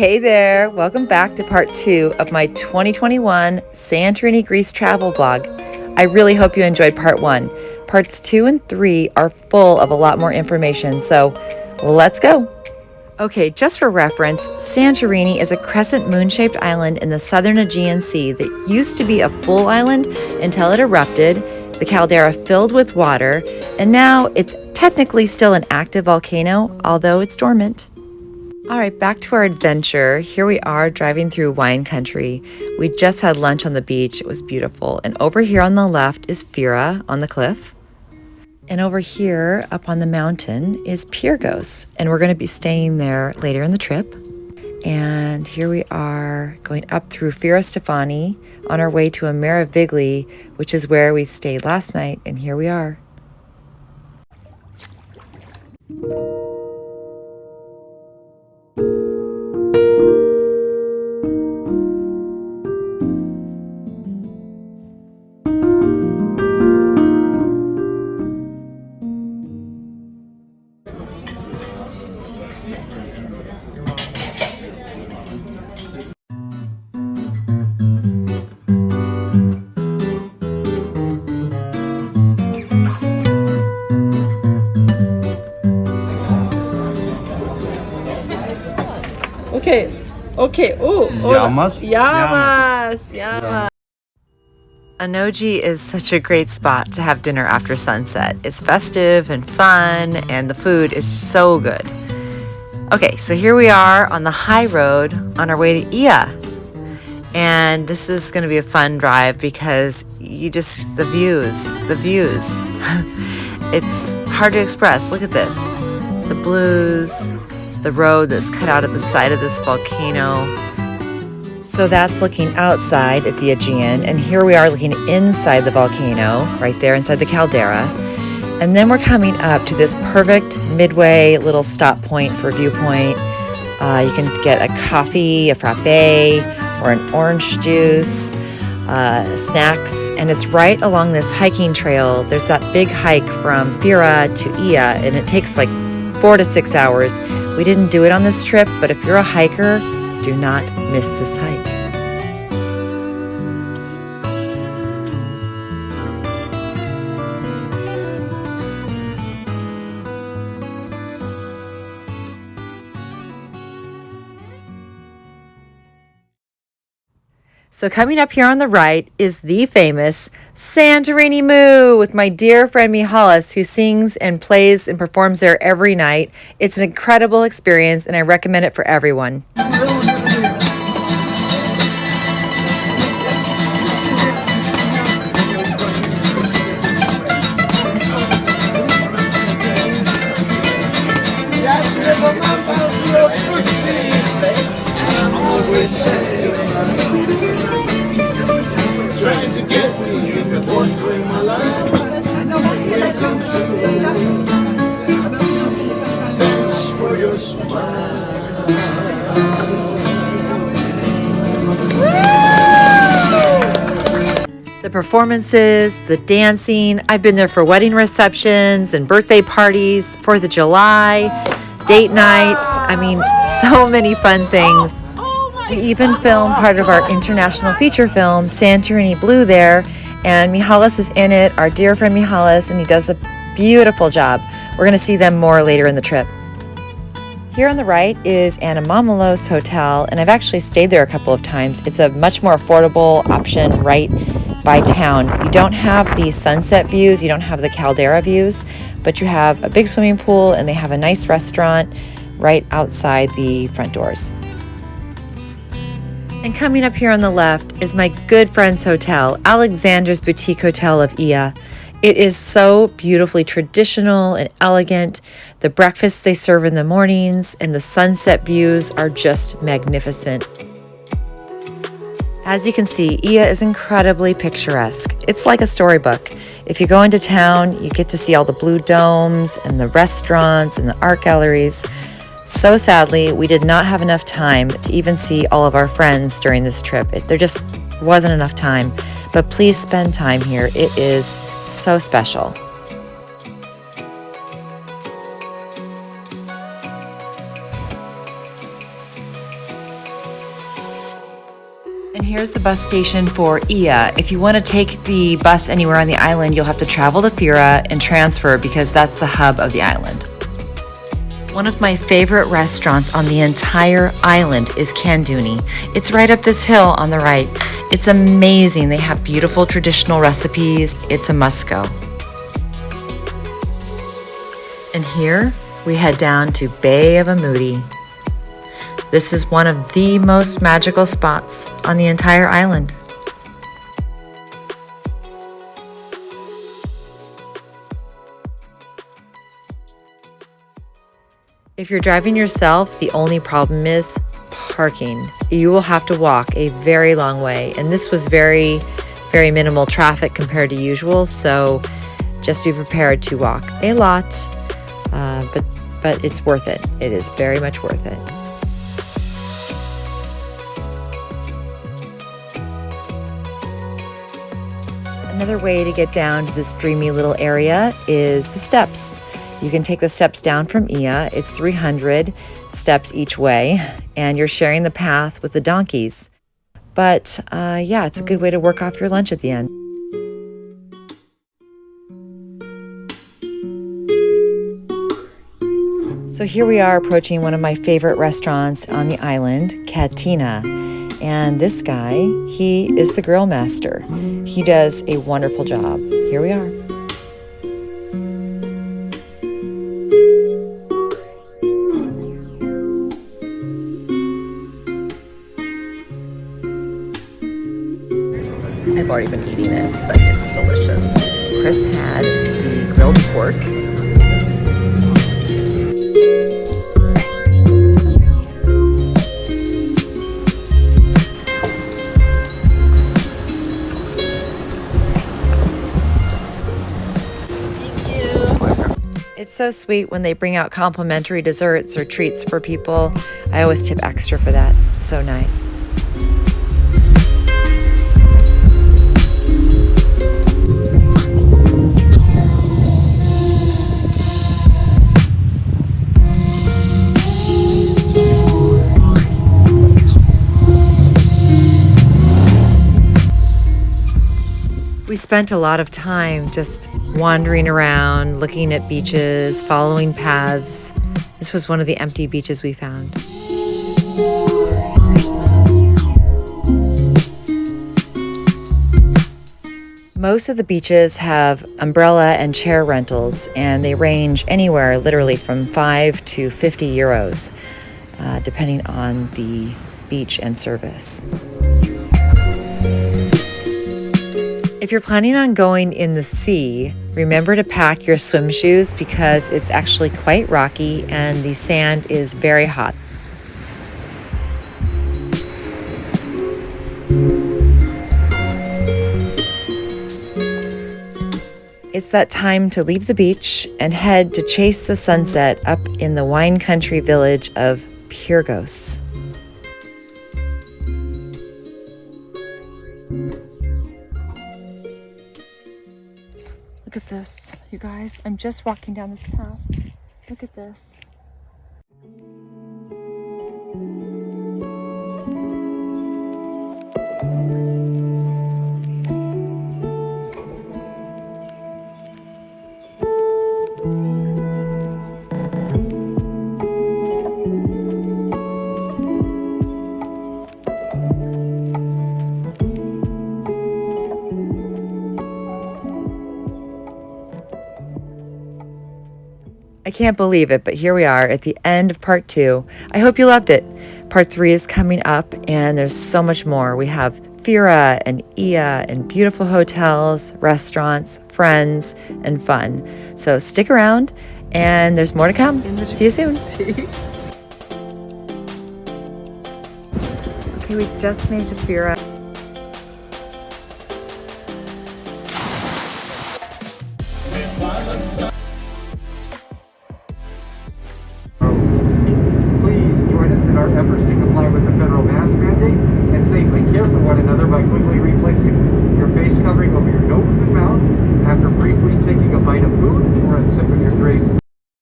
Hey there, welcome back to part 2 of my 2021 Santorini, Greece travel vlog. I really hope you enjoyed part 1. Parts 2 and 3 are full of a lot more information, so let's go. Okay, just for reference, Santorini is a crescent moon-shaped island in the southern Aegean Sea that used to be a full island until it erupted, the caldera filled with water, and now it's technically still an active volcano, although it's dormant. All right, back to our adventure. Here we are driving through wine country. We just had lunch on the beach. It was beautiful. And over here on the left is Fira on the cliff. And over here up on the mountain is Pyrgos. And we're going to be staying there later in the trip. And here we are going up through Fira Stefani on our way to Meravigli, which is where we stayed last night. And here we are. Okay. Yamas. Anoji is such a great spot to have dinner after sunset. It's festive and fun, and the food is so good. Okay, so here we are on the high road on our way to Ilya. And this is going to be a fun drive because the views. It's hard to express. Look at this. The blues, the road that's cut out of the side of this volcano. So that's looking outside at the Aegean, and here we are looking inside the volcano, right there inside the caldera. And then we're coming up to this perfect midway little stop point for Viewpoint. You can get a coffee, a frappe, or an orange juice, snacks, and it's right along this hiking trail. There's that big hike from Fira to Ilya, and it takes like 4 to 6 hours. We didn't do it on this trip, but if you're a hiker, do not miss this hike. So coming up here on the right is the famous Santorini Moo with my dear friend Mihalis, who sings and plays and performs there every night. It's an incredible experience, and I recommend it for everyone. Trying to get me in the point in my life. Welcome to. Thanks for your smile. The performances, the dancing. I've been there for wedding receptions and birthday parties, 4th of July, date nights. I mean, so many fun things. We even filmed part of our international feature film, Santorini Blue, there, and Mihalis is in it, our dear friend Mihalis, and he does a beautiful job. We're going to see them more later in the trip. Here on the right is Anamamelos Hotel, and I've actually stayed there a couple of times. It's a much more affordable option right by town. You don't have the sunset views, you don't have the caldera views, but you have a big swimming pool, and they have a nice restaurant right outside the front doors. And coming up here on the left is my good friend's hotel, Alexander's Boutique Hotel of Ilya. It is so beautifully traditional and elegant. The breakfasts they serve in the mornings and the sunset views are just magnificent. As you can see, Ilya is incredibly picturesque. It's like a storybook. If you go into town, you get to see all the blue domes and the restaurants and the art galleries. So sadly, we did not have enough time to even see all of our friends during this trip. There just wasn't enough time, but please spend time here. It is so special. And here's the bus station for Ilya. If you want to take the bus anywhere on the island, you'll have to travel to Fira and transfer because that's the hub of the island. One of my favorite restaurants on the entire island is Candoni. It's right up this hill on the right. It's amazing. They have beautiful traditional recipes. It's a must-go. And here we head down to Bay of Amudi. This is one of the most magical spots on the entire island. If you're driving yourself, the only problem is parking. You will have to walk a very long way, and this was very minimal traffic compared to usual, so just be prepared to walk a lot, but it's worth it. It is very much worth it. Another way to get down to this dreamy little area is the steps. You can take the steps down from Ilya. It's 300 steps each way, and you're sharing the path with the donkeys. But yeah, it's a good way to work off your lunch at the end. So here we are approaching one of my favorite restaurants on the island, Katina. And this guy, he is the grill master. He does a wonderful job. Here we are. I've already been eating it, but it's delicious. Chris had the grilled pork. It's so sweet when they bring out complimentary desserts or treats for people. I always tip extra for that. It's so nice. We spent a lot of time just wandering around, looking at beaches, following paths. This was one of the empty beaches we found. Most of the beaches have umbrella and chair rentals, and they range anywhere literally from 5 to 50 euros, depending on the beach and service. If you're planning on going in the sea, remember to pack your swim shoes because it's actually quite rocky and the sand is very hot. It's that time to leave the beach and head to chase the sunset up in the wine country village of Pyrgos. Look at this, you guys. I'm just walking down this path. Look at this. I can't believe it, but here we are at the end of part 2. I hope you loved it. Part 3 is coming up, and there's so much more. We have Fira and Ilya and beautiful hotels, restaurants, friends, and fun. So stick around, and there's more to come. See you soon. Okay, we just made it to Fira.